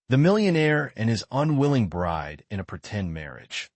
The millionaire and his unwilling bride in a pretend marriage.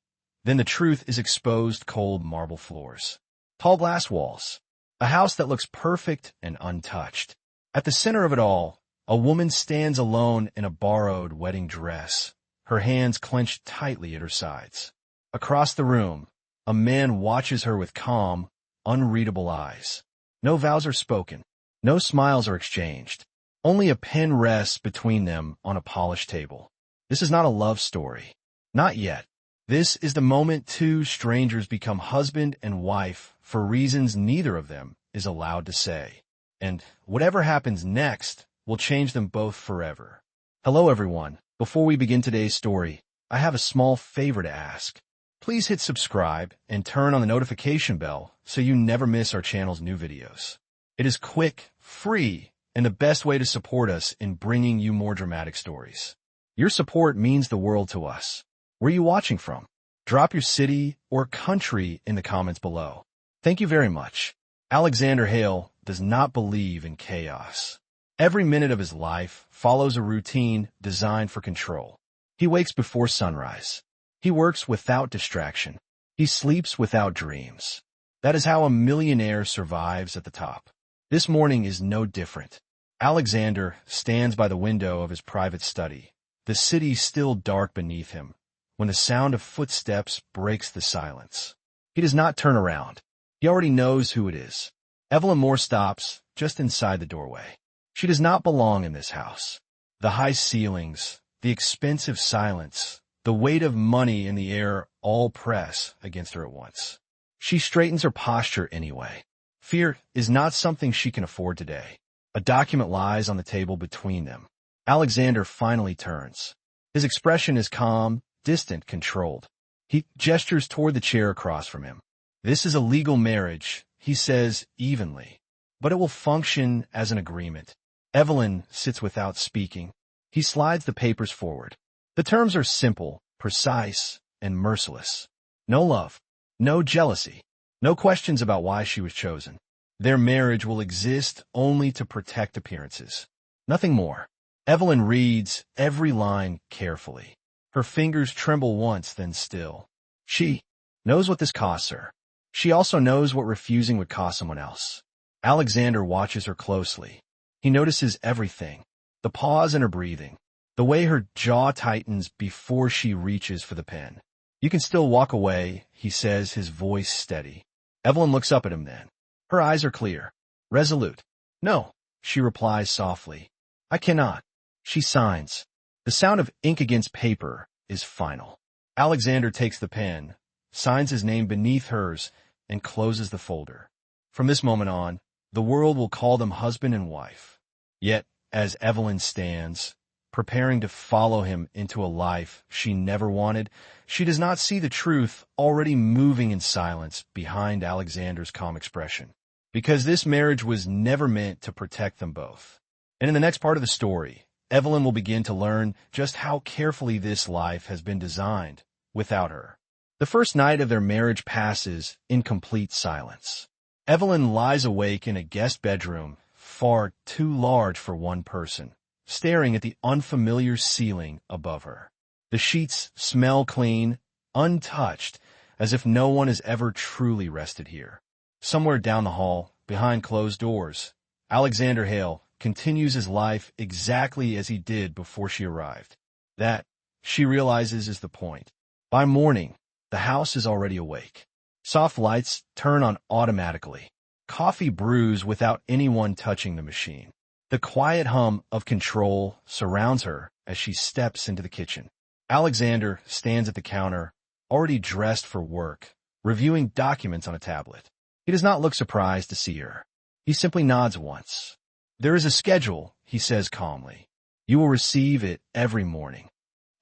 Then the truth is exposed: cold marble floors, tall glass walls, a house that looks perfect and untouched. At the center of it all, a woman stands alone in a borrowed wedding dress, her hands clenched tightly at her sides. Across the room, a man watches her with calm, unreadable eyes. No vows are spoken, no smiles are exchanged. Only a pen rests between them on a polished table. This is not a love story. Not yet. This is the moment two strangers become husband and wife for reasons neither of them is allowed to say. And whatever happens next will change them both forever. Hello, everyone. Before we begin today's story, I have a small favor to ask. Please hit subscribe and turn on the notification bell so you never miss our channel's new videos. It is quick, free, and the best way to support us in bringing you more dramatic stories. Your support means the world to us. Where are you watching from? Drop your city or country in the comments below. Thank you very much. Alexander Hale does not believe in chaos. Every minute of his life follows a routine designed for control. He wakes before sunrise. He works without distraction. He sleeps without dreams. That is how a millionaire survives at the top. This morning is no different. Alexander stands by the window of his private study, the city still dark beneath him, when the sound of footsteps breaks the silence. He does not turn around. He already knows who it is. Evelyn Moore stops just inside the doorway. She does not belong in this house. The high ceilings, the expensive silence, the weight of money in the air all press against her at once. She straightens her posture anyway. Fear is not something she can afford today. A document lies on the table between them. Alexander finally turns. His expression is calm, distant, controlled. He gestures toward the chair across from him. This is a legal marriage, he says evenly, but it will function as an agreement. Evelyn sits without speaking. He slides the papers forward. The terms are simple, precise, and merciless. No love, no jealousy, no questions about why she was chosen. Their marriage will exist only to protect appearances. Nothing more. Evelyn reads every line carefully. Her fingers tremble once, then still. She knows what this costs her. She also knows what refusing would cost someone else. Alexander watches her closely. He notices everything. The pause in her breathing. The way her jaw tightens before she reaches for the pen. You can still walk away, he says, his voice steady. Evelyn looks up at him then. Her eyes are clear, resolute. No, she replies softly. I cannot. She signs. The sound of ink against paper is final. Alexander takes the pen, signs his name beneath hers, and closes the folder. From this moment on, the world will call them husband and wife. Yet, as Evelyn stands, preparing to follow him into a life she never wanted, she does not see the truth already moving in silence behind Alexander's calm expression. Because this marriage was never meant to protect them both. And in the next part of the story, Evelyn will begin to learn just how carefully this life has been designed without her. The first night of their marriage passes in complete silence. Evelyn lies awake in a guest bedroom, far too large for one person, staring at the unfamiliar ceiling above her. The sheets smell clean, untouched, as if no one has ever truly rested here. Somewhere down the hall, behind closed doors, Alexander Hale continues his life exactly as he did before she arrived. That, she realizes, is the point. By morning, the house is already awake. Soft lights turn on automatically. Coffee brews without anyone touching the machine. The quiet hum of control surrounds her as she steps into the kitchen. Alexander stands at the counter, already dressed for work, reviewing documents on a tablet. He does not look surprised to see her. He simply nods once. There is a schedule, he says calmly. You will receive it every morning.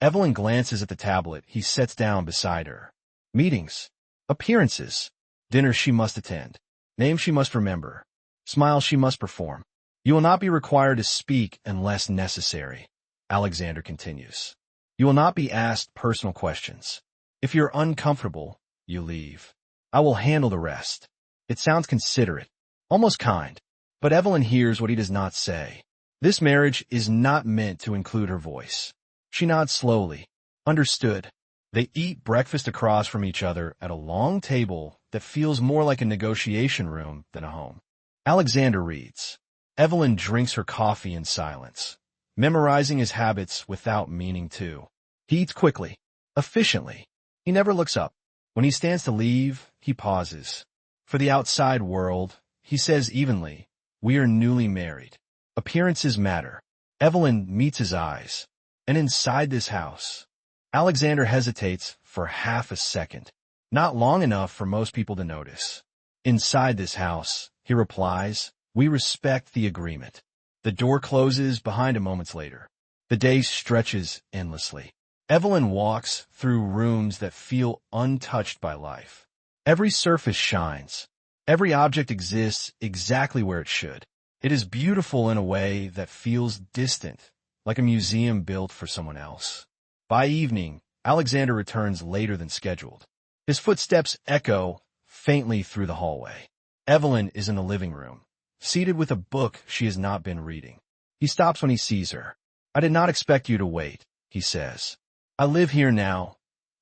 Evelyn glances at the tablet he sets down beside her. Meetings, appearances, dinners she must attend, names she must remember, smiles she must perform. You will not be required to speak unless necessary, Alexander continues. You will not be asked personal questions. If you're uncomfortable, you leave. I will handle the rest. It sounds considerate, almost kind, but Evelyn hears what he does not say. This marriage is not meant to include her voice. She nods slowly. Understood. They eat breakfast across from each other at a long table that feels more like a negotiation room than a home. Alexander reads. Evelyn drinks her coffee in silence, memorizing his habits without meaning to. He eats quickly, efficiently. He never looks up. When he stands to leave, he pauses. For the outside world, he says evenly, we are newly married. Appearances matter. Evelyn meets his eyes. And inside this house, Alexander hesitates for half a second. Not long enough for most people to notice. Inside this house, he replies, we respect the agreement. The door closes behind him moments later. The day stretches endlessly. Evelyn walks through rooms that feel untouched by life. Every surface shines. Every object exists exactly where it should. It is beautiful in a way that feels distant, like a museum built for someone else. By evening, Alexander returns later than scheduled. His footsteps echo faintly through the hallway. Evelyn is in the living room, seated with a book she has not been reading. He stops when he sees her. I did not expect you to wait, he says. I live here now,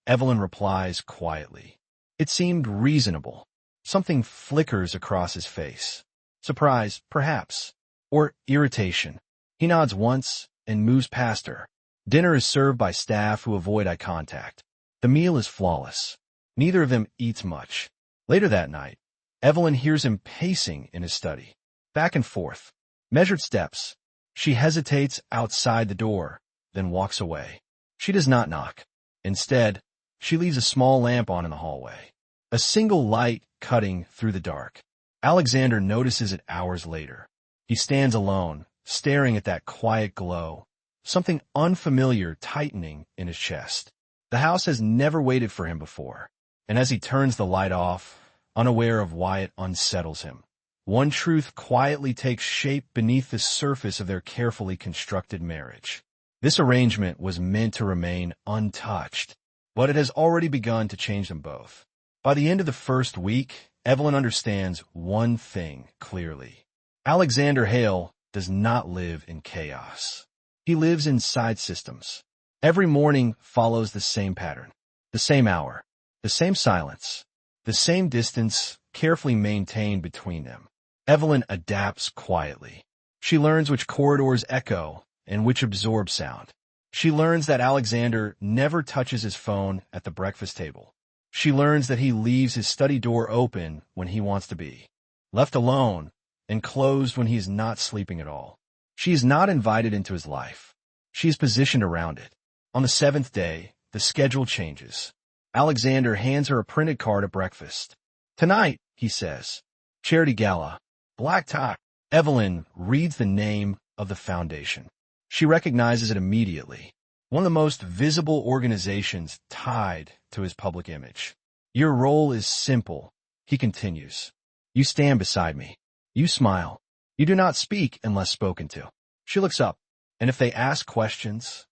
Evelyn replies quietly. It seemed reasonable. Something flickers across his face. Surprise, perhaps, or irritation. He nods once and moves past her. Dinner is served by staff who avoid eye contact. The meal is flawless. Neither of them eats much. Later that night, Evelyn hears him pacing in his study. Back and forth. Measured steps. She hesitates outside the door, then walks away. She does not knock. Instead, she leaves a small lamp on in the hallway. A single light cutting through the dark. Alexander notices it hours later. He stands alone, staring at that quiet glow, something unfamiliar tightening in his chest. The house has never waited for him before, and as he turns the light off, unaware of why it unsettles him, one truth quietly takes shape beneath the surface of their carefully constructed marriage. This arrangement was meant to remain untouched, but it has already begun to change them both. By the end of the first week, Evelyn understands one thing clearly. Alexander Hale does not live in chaos. He lives inside systems. Every morning follows the same pattern, the same hour, the same silence, the same distance carefully maintained between them. Evelyn adapts quietly. She learns which corridors echo and which absorb sound. She learns that Alexander never touches his phone at the breakfast table. She learns that he leaves his study door open when he wants to be, left alone, and closed when he is not sleeping at all. She is not invited into his life. She is positioned around it. On the seventh day, the schedule changes. Alexander hands her a printed card at breakfast. Tonight, he says, charity gala, black tie. Evelyn reads the name of the foundation. She recognizes it immediately. One of the most visible organizations tied to his public image. Your role is simple, he continues. You stand beside me. You smile. You do not speak unless spoken to. She looks up, and if they ask questions,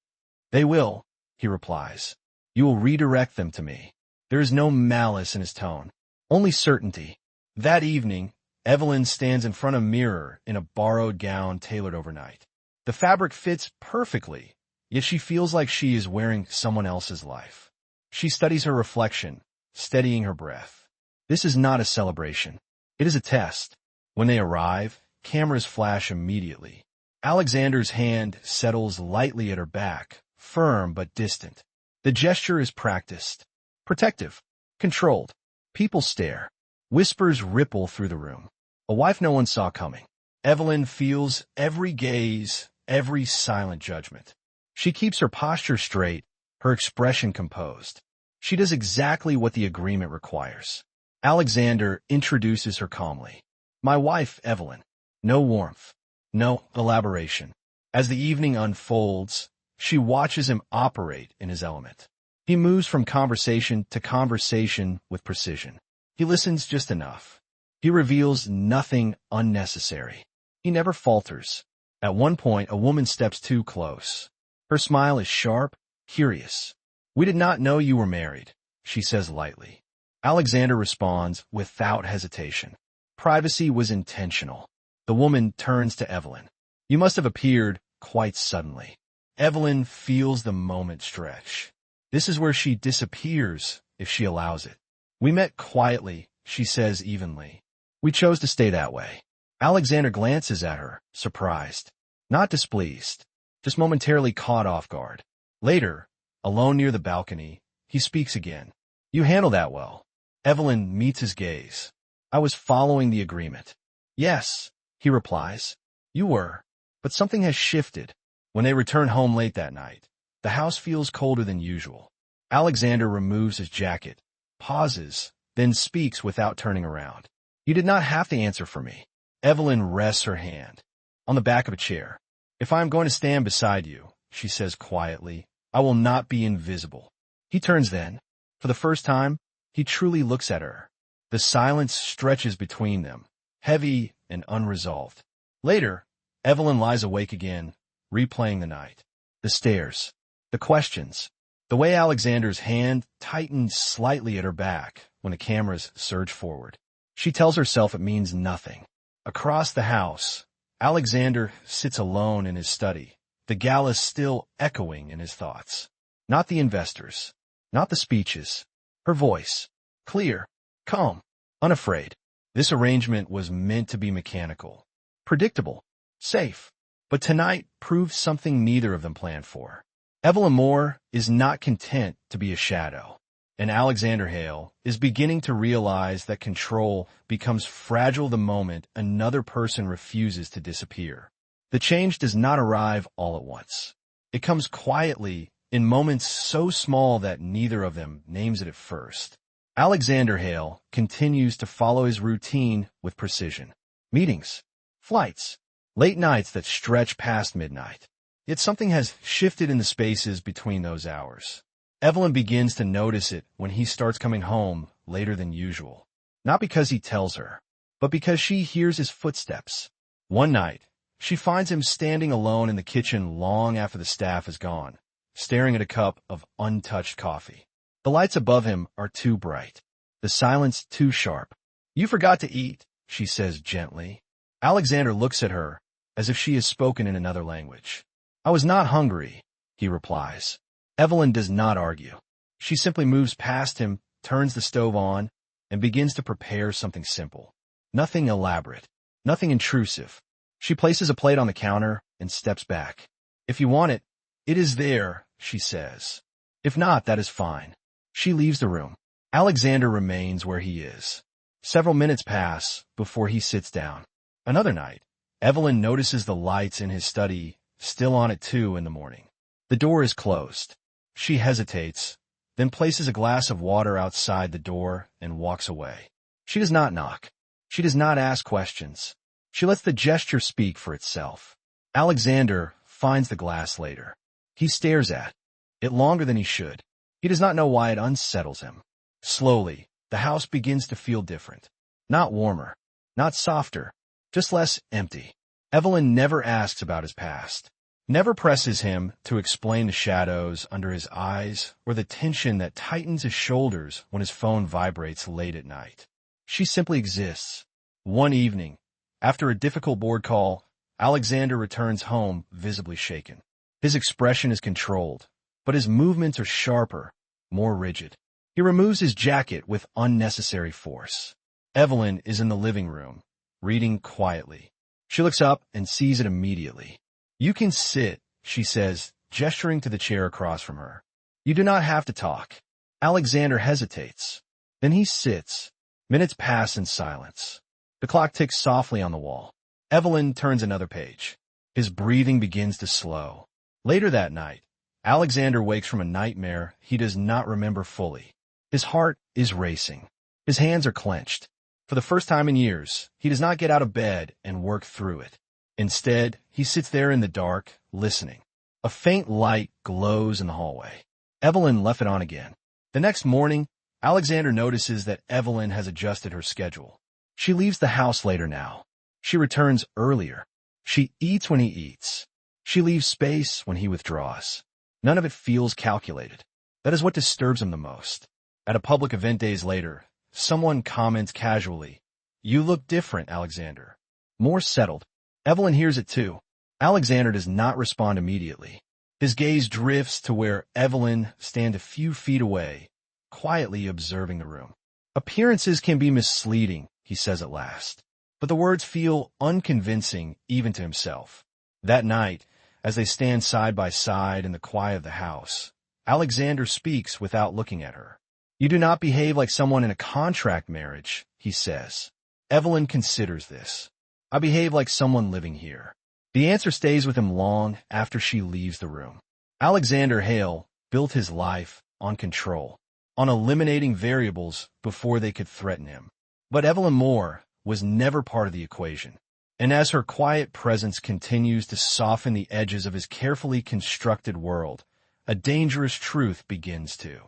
they will, he replies. You will redirect them to me. There is no malice in his tone, only certainty. That evening, Evelyn stands in front of a mirror in a borrowed gown tailored overnight. The fabric fits perfectly, yet she feels like she is wearing someone else's life. She studies her reflection, steadying her breath. This is not a celebration. It is a test. When they arrive, cameras flash immediately. Alexander's hand settles lightly at her back, firm but distant. The gesture is practiced, protective, controlled. People stare. Whispers ripple through the room. A wife no one saw coming. Evelyn feels every gaze, every silent judgment. She keeps her posture straight, her expression composed. She does exactly what the agreement requires. Alexander introduces her calmly. My wife, Evelyn. No warmth. No elaboration. As the evening unfolds, she watches him operate in his element. He moves from conversation to conversation with precision. He listens just enough. He reveals nothing unnecessary. He never falters. At one point, a woman steps too close. Her smile is sharp, curious. We did not know you were married, she says lightly. Alexander responds without hesitation. Privacy was intentional. The woman turns to Evelyn. You must have appeared quite suddenly. Evelyn feels the moment stretch. This is where she disappears if she allows it. We met quietly, she says evenly. We chose to stay that way. Alexander glances at her, surprised. Not displeased, just momentarily caught off guard. Later, alone near the balcony, he speaks again. You handle that well. Evelyn meets his gaze. I was following the agreement. Yes, he replies. You were. But something has shifted. When they return home late that night, the house feels colder than usual. Alexander removes his jacket, pauses, then speaks without turning around. You did not have to answer for me. Evelyn rests her hand on the back of a chair. If I am going to stand beside you, she says quietly, I will not be invisible. He turns then. For the first time, he truly looks at her. The silence stretches between them, heavy and unresolved. Later, Evelyn lies awake again, replaying the night. The stairs, the questions, the way Alexander's hand tightens slightly at her back when the cameras surge forward. She tells herself it means nothing. Across the house, Alexander sits alone in his study, the gala still echoing in his thoughts. Not the investors, not the speeches. Her voice, clear, calm, unafraid. This arrangement was meant to be mechanical, predictable, safe. But tonight proved something neither of them planned for. Evelyn Moore is not content to be a shadow, and Alexander Hale is beginning to realize that control becomes fragile the moment another person refuses to disappear. The change does not arrive all at once. It comes quietly in moments so small that neither of them names it at first. Alexander Hale continues to follow his routine with precision. Meetings, flights, late nights that stretch past midnight. Yet something has shifted in the spaces between those hours. Evelyn begins to notice it when he starts coming home later than usual. Not because he tells her, but because she hears his footsteps. One night, she finds him standing alone in the kitchen long after the staff is gone, staring at a cup of untouched coffee. The lights above him are too bright, the silence too sharp. You forgot to eat, she says gently. Alexander looks at her as if she has spoken in another language. I was not hungry, he replies. Evelyn does not argue. She simply moves past him, turns the stove on, and begins to prepare something simple. Nothing elaborate, nothing intrusive. She places a plate on the counter and steps back. If you want it, it is there, she says. If not, that is fine. She leaves the room. Alexander remains where he is. Several minutes pass before he sits down. Another night, Evelyn notices the lights in his study still on at 2 in the morning. The door is closed. She hesitates, then places a glass of water outside the door and walks away. She does not knock. She does not ask questions. She lets the gesture speak for itself. Alexander finds the glass later. He stares at it longer than he should. He does not know why it unsettles him. Slowly, the house begins to feel different. Not warmer, not softer, just less empty. Evelyn never asks about his past, never presses him to explain the shadows under his eyes or the tension that tightens his shoulders when his phone vibrates late at night. She simply exists. One evening, after a difficult board call, Alexander returns home visibly shaken. His expression is controlled, but his movements are sharper, more rigid. He removes his jacket with unnecessary force. Evelyn is in the living room, reading quietly. She looks up and sees it immediately. You can sit, she says, gesturing to the chair across from her. You do not have to talk. Alexander hesitates. Then he sits. Minutes pass in silence. The clock ticks softly on the wall. Evelyn turns another page. His breathing begins to slow. Later that night, Alexander wakes from a nightmare he does not remember fully. His heart is racing. His hands are clenched. For the first time in years, he does not get out of bed and work through it. Instead, he sits there in the dark, listening. A faint light glows in the hallway. Evelyn left it on again. The next morning, Alexander notices that Evelyn has adjusted her schedule. She leaves the house later now. She returns earlier. She eats when he eats. She leaves space when he withdraws. None of it feels calculated. That is what disturbs him the most. At a public event days later, someone comments casually, "You look different, Alexander." More settled. Evelyn hears it too. Alexander does not respond immediately. His gaze drifts to where Evelyn stands a few feet away, quietly observing the room. Appearances can be misleading, he says at last, but the words feel unconvincing even to himself. That night, as they stand side by side in the quiet of the house, Alexander speaks without looking at her. You do not behave like someone in a contract marriage, he says. Evelyn considers this. I behave like someone living here. The answer stays with him long after she leaves the room. Alexander Hale built his life on control, on eliminating variables before they could threaten him. But Evelyn Moore was never part of the equation. And as her quiet presence continues to soften the edges of his carefully constructed world, a dangerous truth begins to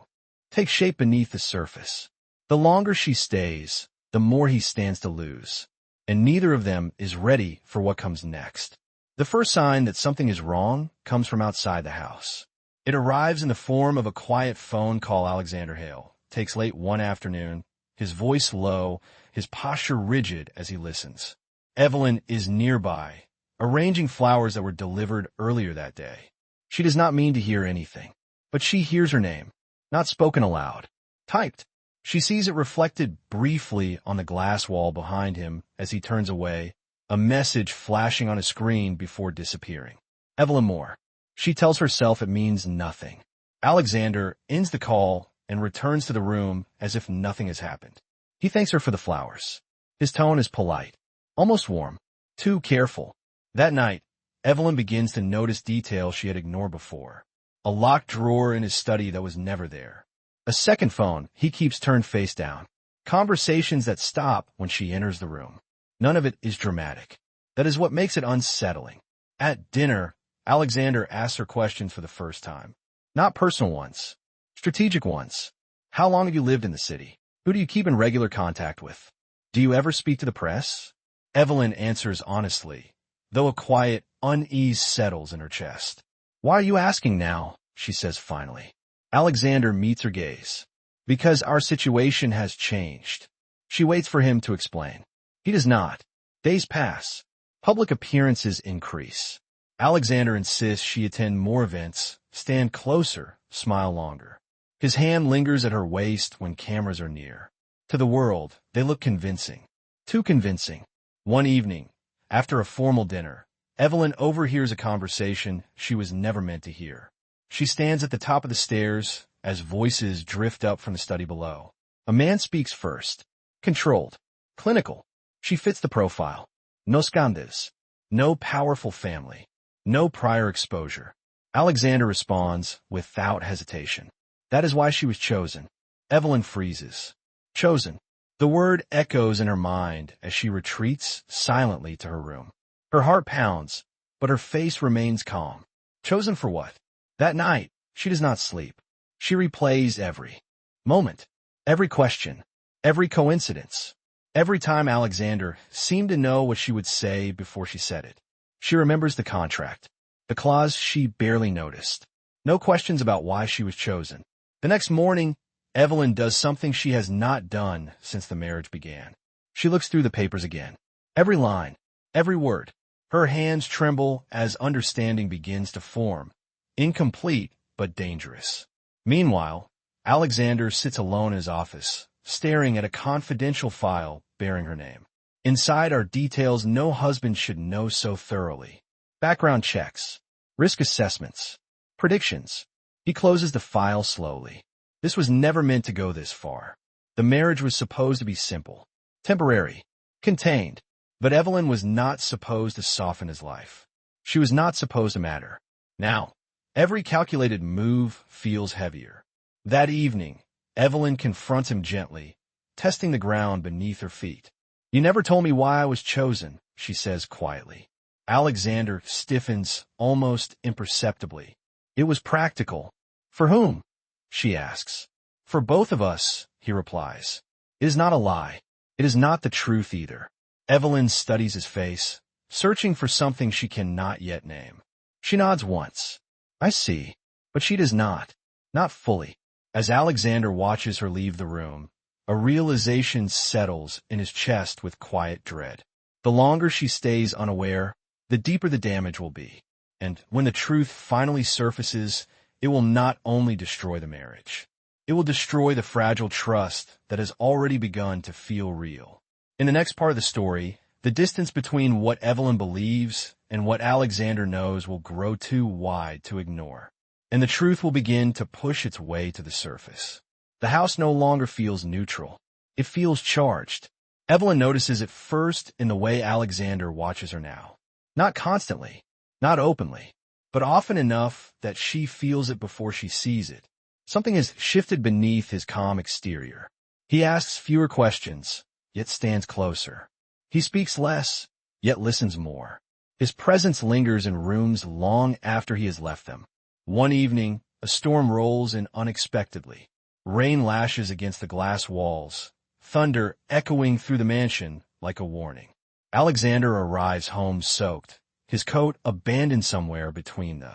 take shape beneath the surface. The longer she stays, the more he stands to lose, and neither of them is ready for what comes next. The first sign that something is wrong comes from outside the house. It arrives in the form of a quiet phone call Alexander Hale takes late one afternoon, his voice low, his posture rigid as he listens. Evelyn is nearby, arranging flowers that were delivered earlier that day. She does not mean to hear anything, but she hears her name, not spoken aloud, typed. She sees it reflected briefly on the glass wall behind him as he turns away, a message flashing on a screen before disappearing. Evelyn Moore. She tells herself it means nothing. Alexander ends the call and returns to the room as if nothing has happened. He thanks her for the flowers. His tone is polite, almost warm, too careful. That night, Evelyn begins to notice details she had ignored before. A locked drawer in his study that was never there. A second phone he keeps turned face down. Conversations that stop when she enters the room. None of it is dramatic. That is what makes it unsettling. At dinner, Alexander asks her questions for the first time. Not personal ones. Strategic ones. How long have you lived in the city? Who do you keep in regular contact with? Do you ever speak to the press? Evelyn answers honestly, though a quiet unease settles in her chest. Why are you asking now? She says finally. Alexander meets her gaze. Because our situation has changed. She waits for him to explain. He does not. Days pass. Public appearances increase. Alexander insists she attend more events, stand closer, smile longer. His hand lingers at her waist when cameras are near. To the world, they look convincing. Too convincing. One evening, after a formal dinner, Evelyn overhears a conversation she was never meant to hear. She stands at the top of the stairs as voices drift up from the study below. A man speaks first. Controlled. Clinical. She fits the profile. No scandals. No powerful family. No prior exposure. Alexander responds without hesitation. That is why she was chosen. Evelyn freezes. Chosen. The word echoes in her mind as she retreats silently to her room. Her heart pounds, but her face remains calm. Chosen for what? That night, she does not sleep. She replays every moment, every question, every coincidence. Every time Alexander seemed to know what she would say before she said it. She remembers the contract, the clause she barely noticed. No questions about why she was chosen. The next morning, Evelyn does something she has not done since the marriage began. She looks through the papers again. Every line, every word. Her hands tremble as understanding begins to form. Incomplete, but dangerous. Meanwhile, Alexander sits alone in his office, staring at a confidential file bearing her name. Inside are details no husband should know so thoroughly. Background checks, risk assessments, predictions. He closes the file slowly. This was never meant to go this far. The marriage was supposed to be simple, temporary, contained. But Evelyn was not supposed to soften his life. She was not supposed to matter. Now, every calculated move feels heavier. That evening, Evelyn confronts him gently, testing the ground beneath her feet. You never told me why I was chosen, she says quietly. Alexander stiffens almost imperceptibly. It was practical. For whom? She asks. For both of us, he replies. It is not a lie. It is not the truth either. Evelyn studies his face, searching for something she cannot yet name. She nods once. I see. But she does not. Not fully. As Alexander watches her leave the room, a realization settles in his chest with quiet dread. The longer she stays unaware, the deeper the damage will be. And when the truth finally surfaces, it will not only destroy the marriage, it will destroy the fragile trust that has already begun to feel real. In the next part of the story, the distance between what Evelyn believes and what Alexander knows will grow too wide to ignore, and the truth will begin to push its way to the surface. The house no longer feels neutral. It feels charged. Evelyn notices it first in the way Alexander watches her now. Not constantly, not openly, but often enough that she feels it before she sees it. Something has shifted beneath his calm exterior. He asks fewer questions, yet stands closer. He speaks less, yet listens more. His presence lingers in rooms long after he has left them. One evening, a storm rolls in unexpectedly. Rain lashes against the glass walls, thunder echoing through the mansion like a warning. Alexander arrives home soaked, his coat abandoned somewhere between the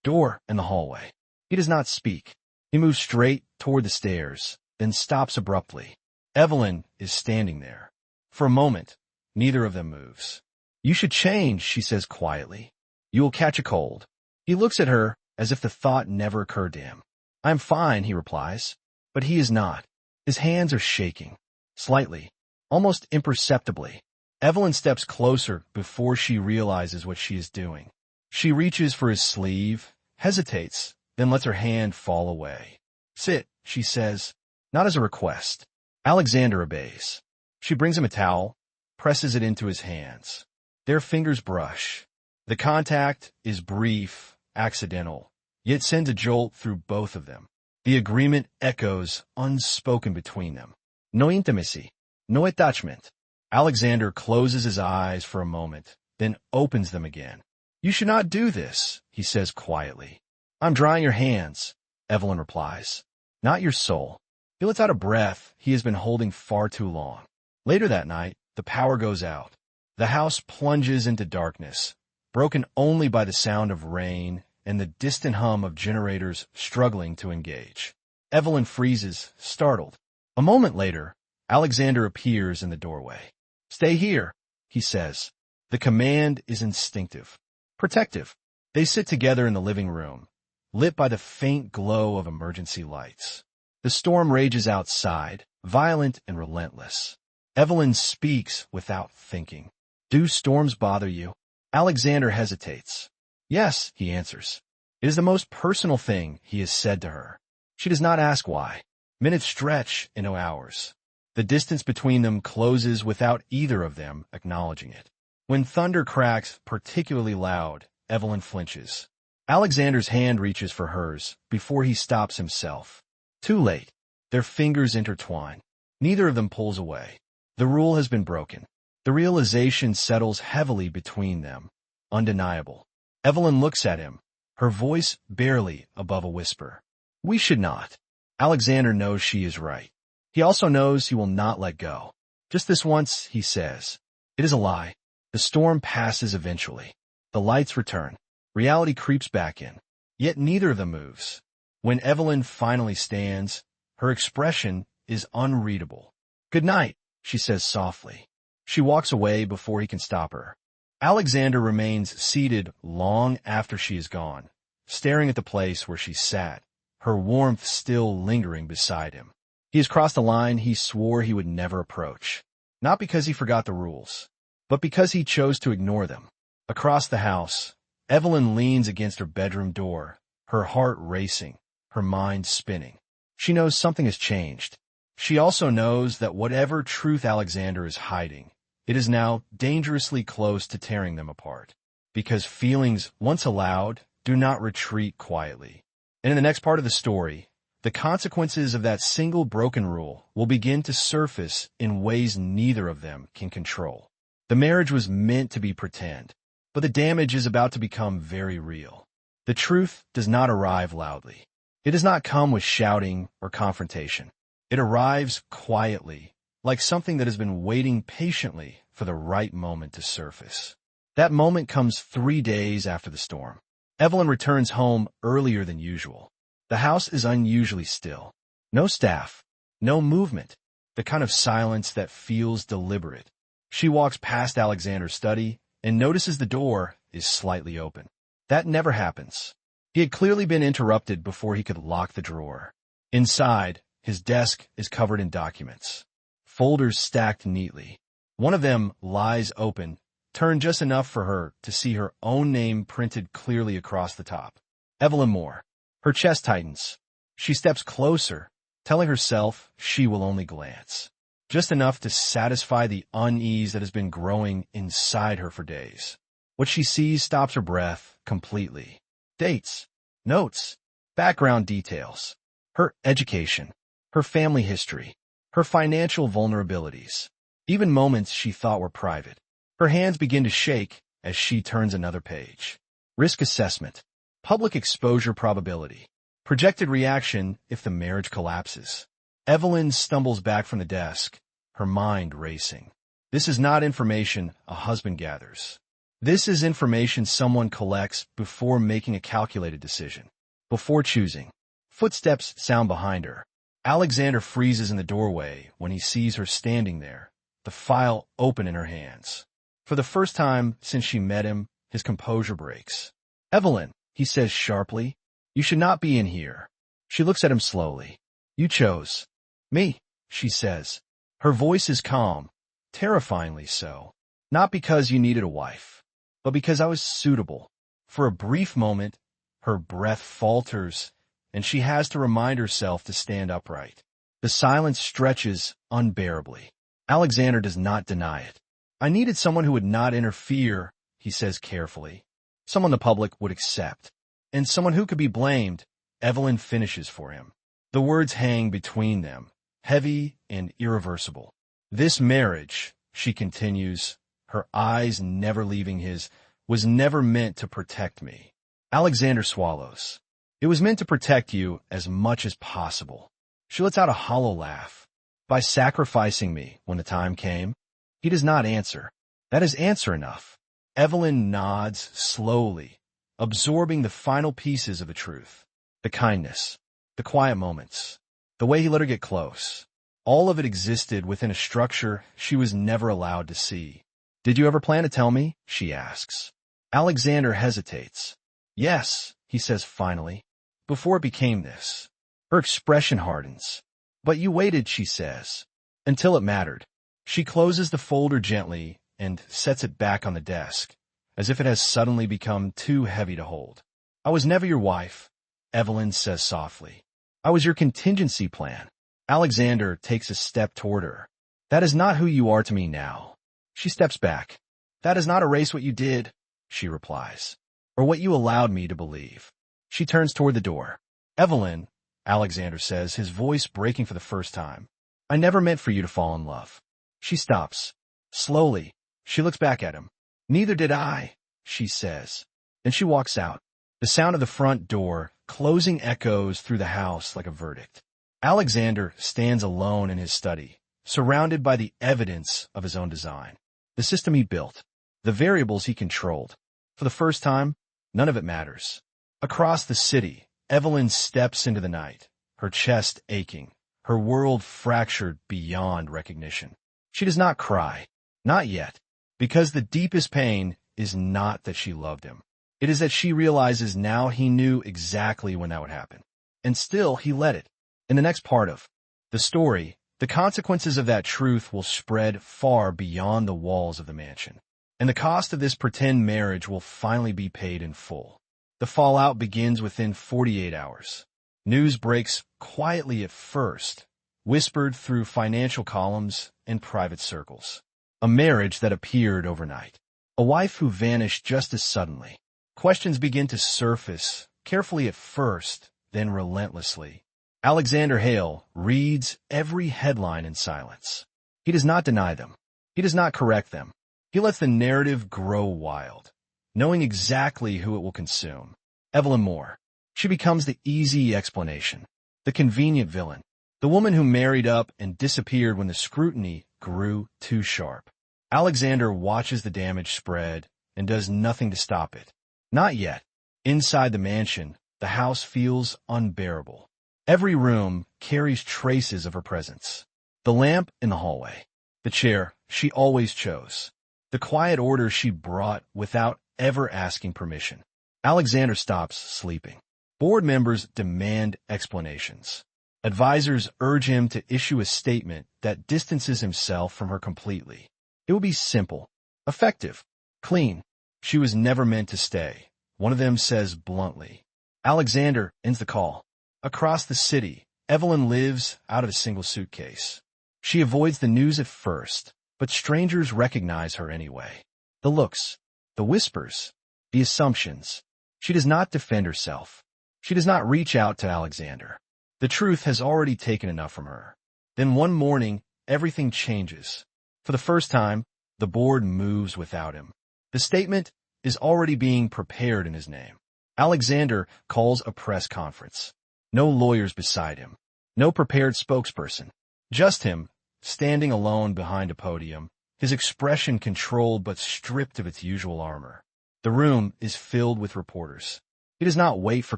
door and the hallway. He does not speak. He moves straight toward the stairs, then stops abruptly. Evelyn is standing there. For a moment, neither of them moves. "You should change," she says quietly. "You will catch a cold." He looks at her as if the thought never occurred to him. "I'm fine," he replies. But he is not. His hands are shaking. Slightly, almost imperceptibly. Evelyn steps closer before she realizes what she is doing. She reaches for his sleeve, hesitates, then lets her hand fall away. "Sit," she says, not as a request. Alexander obeys. She brings him a towel, presses it into his hands. Their fingers brush. The contact is brief, accidental, yet sends a jolt through both of them. The agreement echoes unspoken between them. No intimacy, no attachment. Alexander closes his eyes for a moment, then opens them again. "You should not do this," he says quietly. "I'm drying your hands," Evelyn replies. "Not your soul." He lets out a breath he has been holding far too long. Later that night, the power goes out. The house plunges into darkness, broken only by the sound of rain and the distant hum of generators struggling to engage. Evelyn freezes, startled. A moment later, Alexander appears in the doorway. "Stay here," he says. The command is instinctive, protective. They sit together in the living room, lit by the faint glow of emergency lights. The storm rages outside, violent and relentless. Evelyn speaks without thinking. "Do storms bother you?" Alexander hesitates. "Yes," he answers. It is the most personal thing he has said to her. She does not ask why. Minutes stretch into hours. The distance between them closes without either of them acknowledging it. When thunder cracks particularly loud, Evelyn flinches. Alexander's hand reaches for hers before he stops himself. Too late. Their fingers intertwine. Neither of them pulls away. The rule has been broken. The realization settles heavily between them. Undeniable. Evelyn looks at him, her voice barely above a whisper. "We should not." Alexander knows she is right. He also knows he will not let go. "Just this once," he says. It is a lie. The storm passes eventually. The lights return. Reality creeps back in. Yet neither of them moves. When Evelyn finally stands, her expression is unreadable. "Good night," she says softly. She walks away before he can stop her. Alexander remains seated long after she is gone, staring at the place where she sat, her warmth still lingering beside him. He has crossed a line he swore he would never approach, not because he forgot the rules, but because he chose to ignore them. Across the house, Evelyn leans against her bedroom door, her heart racing, her mind spinning. She knows something has changed. She also knows that whatever truth Alexander is hiding, it is now dangerously close to tearing them apart. Because feelings, once allowed, do not retreat quietly. And in the next part of the story, the consequences of that single broken rule will begin to surface in ways neither of them can control. The marriage was meant to be pretend, but the damage is about to become very real. The truth does not arrive loudly. It does not come with shouting or confrontation. It arrives quietly, like something that has been waiting patiently for the right moment to surface. That moment comes 3 days after the storm. Evelyn returns home earlier than usual. The house is unusually still. No staff, no movement, the kind of silence that feels deliberate. She walks past Alexander's study and notices the door is slightly open. That never happens. He had clearly been interrupted before he could lock the drawer. Inside, his desk is covered in documents. Folders stacked neatly. One of them lies open, turned just enough for her to see her own name printed clearly across the top. Evelyn Moore. Her chest tightens. She steps closer, telling herself she will only glance. Just enough to satisfy the unease that has been growing inside her for days. What she sees stops her breath completely. Dates, notes, background details, her education, her family history, her financial vulnerabilities, even moments she thought were private. Her hands begin to shake as she turns another page. Risk assessment, public exposure probability, projected reaction if the marriage collapses. Evelyn stumbles back from the desk, her mind racing. This is not information a husband gathers. This is information someone collects before making a calculated decision, before choosing. Footsteps sound behind her. Alexander freezes in the doorway when he sees her standing there, the file open in her hands. For the first time since she met him, his composure breaks. "Evelyn," he says sharply, "you should not be in here." She looks at him slowly. "You chose me," she says. Her voice is calm, terrifyingly so. "Not because you needed a wife, but because I was suitable." For a brief moment, her breath falters, and she has to remind herself to stand upright. The silence stretches unbearably. Alexander does not deny it. "I needed someone who would not interfere," he says carefully. "Someone the public would accept. And someone who could be blamed." Evelyn finishes for him. The words hang between them, heavy and irreversible. "This marriage," she continues, her eyes never leaving his, "was never meant to protect me." Alexander swallows. "It was meant to protect you as much as possible." She lets out a hollow laugh. "By sacrificing me when the time came?" He does not answer. That is answer enough. Evelyn nods slowly, absorbing the final pieces of the truth. The kindness, the quiet moments, the way he let her get close. All of it existed within a structure she was never allowed to see. "Did you ever plan to tell me?" she asks. Alexander hesitates. "Yes," he says finally, "before it became this." Her expression hardens. "But you waited," she says, "until it mattered." She closes the folder gently and sets it back on the desk, as if it has suddenly become too heavy to hold. "I was never your wife," Evelyn says softly. "I was your contingency plan." Alexander takes a step toward her. "That is not who you are to me now." She steps back. "That does not erase what you did," she replies, "or what you allowed me to believe." She turns toward the door. "Evelyn," Alexander says, his voice breaking for the first time, "I never meant for you to fall in love." She stops. Slowly, she looks back at him. "Neither did I," she says. And she walks out. The sound of the front door closing echoes through the house like a verdict. Alexander stands alone in his study, surrounded by the evidence of his own design. The system he built, the variables he controlled. For the first time, none of it matters. Across the city, Evelyn steps into the night, her chest aching, her world fractured beyond recognition. She does not cry, not yet, because the deepest pain is not that she loved him. It is that she realizes now he knew exactly when that would happen. And still, he let it. In the next part of the story, the consequences of that truth will spread far beyond the walls of the mansion. And the cost of this pretend marriage will finally be paid in full. The fallout begins within 48 hours. News breaks quietly at first, whispered through financial columns and private circles. A marriage that appeared overnight. A wife who vanished just as suddenly. Questions begin to surface, carefully at first, then relentlessly. Alexander Hale reads every headline in silence. He does not deny them. He does not correct them. He lets the narrative grow wild, knowing exactly who it will consume. Evelyn Moore. She becomes the easy explanation, the convenient villain, the woman who married up and disappeared when the scrutiny grew too sharp. Alexander watches the damage spread and does nothing to stop it. Not yet. Inside the mansion, the house feels unbearable. Every room carries traces of her presence. The lamp in the hallway, the chair she always chose, the quiet order she brought without ever asking permission. Alexander stops sleeping. Board members demand explanations. Advisors urge him to issue a statement that distances himself from her completely. It will be simple, effective, clean. She was never meant to stay, one of them says bluntly. Alexander ends the call. Across the city, Evelyn lives out of a single suitcase. She avoids the news at first, but strangers recognize her anyway. The looks, the whispers, the assumptions. She does not defend herself. She does not reach out to Alexander. The truth has already taken enough from her. Then one morning, everything changes. For the first time, the board moves without him. The statement is already being prepared in his name. Alexander calls a press conference. No lawyers beside him. No prepared spokesperson. Just him, standing alone behind a podium, his expression controlled but stripped of its usual armor. The room is filled with reporters. He does not wait for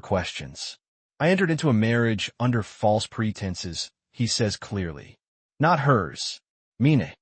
questions. I entered into a marriage under false pretenses, he says clearly. Not hers. Mine.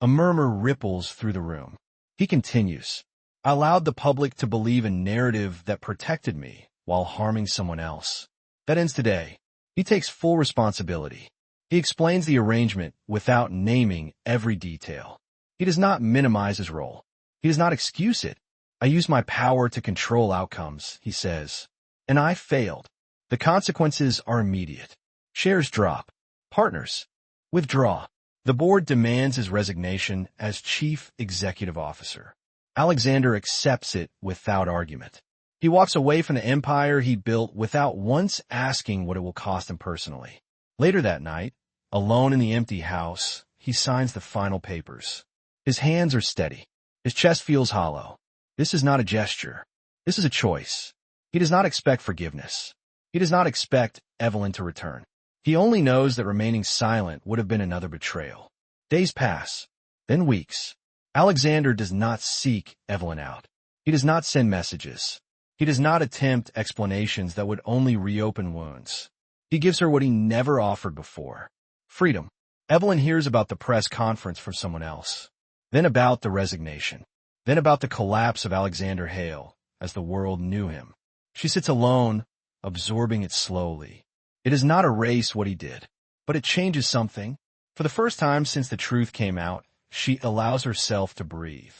A murmur ripples through the room. He continues. I allowed the public to believe a narrative that protected me while harming someone else. That ends today. He takes full responsibility. He explains the arrangement without naming every detail. He does not minimize his role. He does not excuse it. I used my power to control outcomes, he says. And I failed. The consequences are immediate. Shares drop. Partners withdraw. The board demands his resignation as chief executive officer. Alexander accepts it without argument. He walks away from the empire he built without once asking what it will cost him personally. Later that night, alone in the empty house, he signs the final papers. His hands are steady. His chest feels hollow. This is not a gesture. This is a choice. He does not expect forgiveness. He does not expect Evelyn to return. He only knows that remaining silent would have been another betrayal. Days pass, then weeks. Alexander does not seek Evelyn out. He does not send messages. He does not attempt explanations that would only reopen wounds. He gives her what he never offered before. Freedom. Evelyn hears about the press conference from someone else. Then about the resignation. Then about the collapse of Alexander Hale as the world knew him. She sits alone, absorbing it slowly. It does not erase what he did, but it changes something. For the first time since the truth came out, she allows herself to breathe.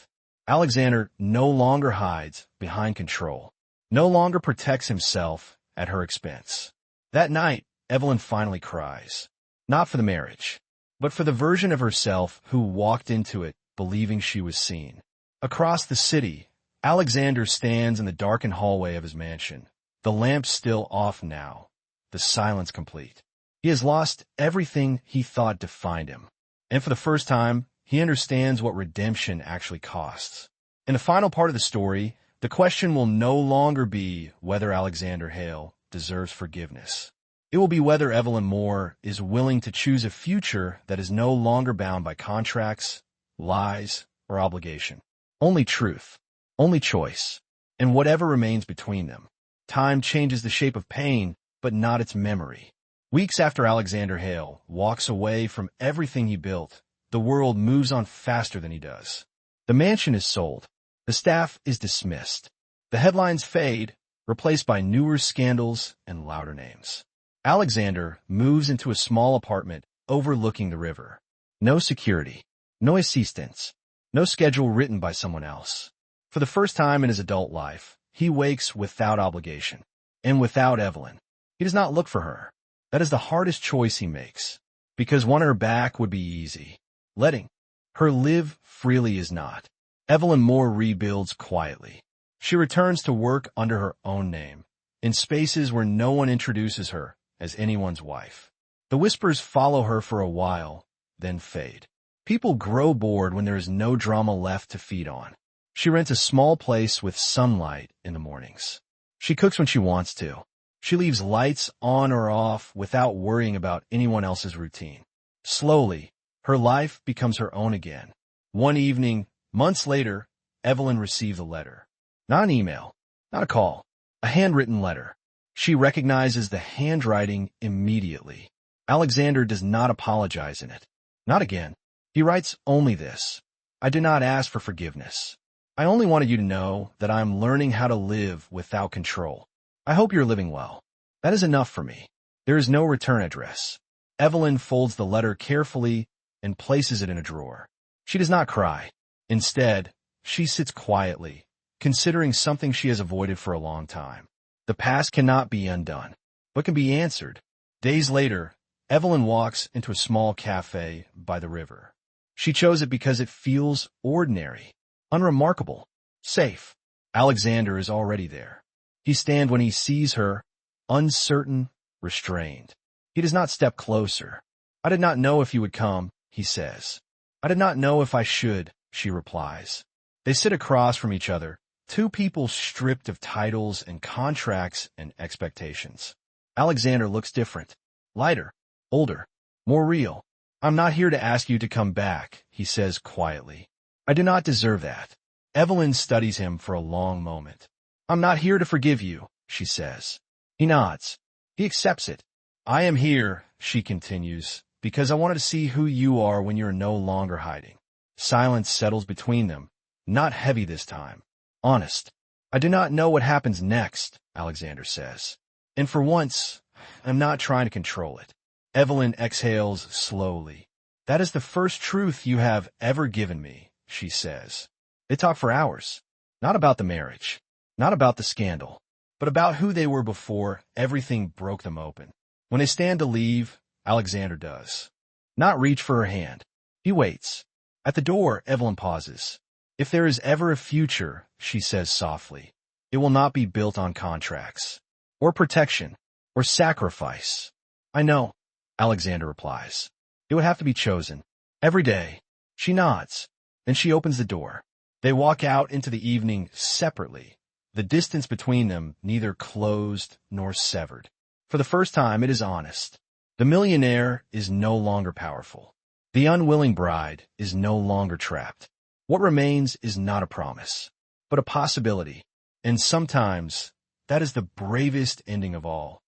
Alexander no longer hides behind control, no longer protects himself at her expense. That night, Evelyn finally cries, not for the marriage, but for the version of herself who walked into it believing she was seen. Across the city, Alexander stands in the darkened hallway of his mansion, the lamps still off now, the silence complete. He has lost everything he thought defined him, and for the first time, he understands what redemption actually costs. In the final part of the story, the question will no longer be whether Alexander Hale deserves forgiveness. It will be whether Evelyn Moore is willing to choose a future that is no longer bound by contracts, lies, or obligation. Only truth, only choice, and whatever remains between them. Time changes the shape of pain, but not its memory. Weeks after Alexander Hale walks away from everything he built, the world moves on faster than he does. The mansion is sold. The staff is dismissed. The headlines fade, replaced by newer scandals and louder names. Alexander moves into a small apartment overlooking the river. No security, no assistance, no schedule written by someone else. For the first time in his adult life, he wakes without obligation and without Evelyn. He does not look for her. That is the hardest choice he makes, because one on her back would be easy. Letting her live freely is not. Evelyn Moore rebuilds quietly. She returns to work under her own name, in spaces where no one introduces her as anyone's wife. The whispers follow her for a while, then fade. People grow bored when there is no drama left to feed on. She rents a small place with sunlight in the mornings. She cooks when she wants to. She leaves lights on or off without worrying about anyone else's routine. Slowly, her life becomes her own again. One evening, months later, Evelyn received a letter. Not an email, not a call, a handwritten letter. She recognizes the handwriting immediately. Alexander does not apologize in it. Not again. He writes only this. I do not ask for forgiveness. I only wanted you to know that I'm learning how to live without control. I hope you're living well. That is enough for me. There is no return address. Evelyn folds the letter carefully and places it in a drawer. She does not cry. Instead, she sits quietly, considering something she has avoided for a long time. The past cannot be undone, but can be answered. Days later, Evelyn walks into a small cafe by the river. She chose it because it feels ordinary, unremarkable, safe. Alexander is already there. He stands when he sees her, uncertain, restrained. He does not step closer. I did not know if you would come, he says. I did not know if I should, she replies. They sit across from each other, two people stripped of titles and contracts and expectations. Alexander looks different, lighter, older, more real. I'm not here to ask you to come back, he says quietly. I do not deserve that. Evelyn studies him for a long moment. I'm not here to forgive you, she says. He nods. He accepts it. I am here, she continues, because I wanted to see who you are when you're no longer hiding. Silence settles between them, not heavy this time. Honest. I do not know what happens next, Alexander says. And for once, I'm not trying to control it. Evelyn exhales slowly. That is the first truth you have ever given me, she says. They talk for hours. Not about the marriage, not about the scandal, but about who they were before everything broke them open. When they stand to leave, Alexander does not reach for her hand. He waits. At the door, Evelyn pauses. If there is ever a future, she says softly, it will not be built on contracts, or protection, or sacrifice. I know, Alexander replies. It would have to be chosen. Every day. She nods. Then she opens the door. They walk out into the evening separately. The distance between them neither closed nor severed. For the first time, it is honest. The millionaire is no longer powerful. The unwilling bride is no longer trapped. What remains is not a promise, but a possibility. And sometimes, that is the bravest ending of all.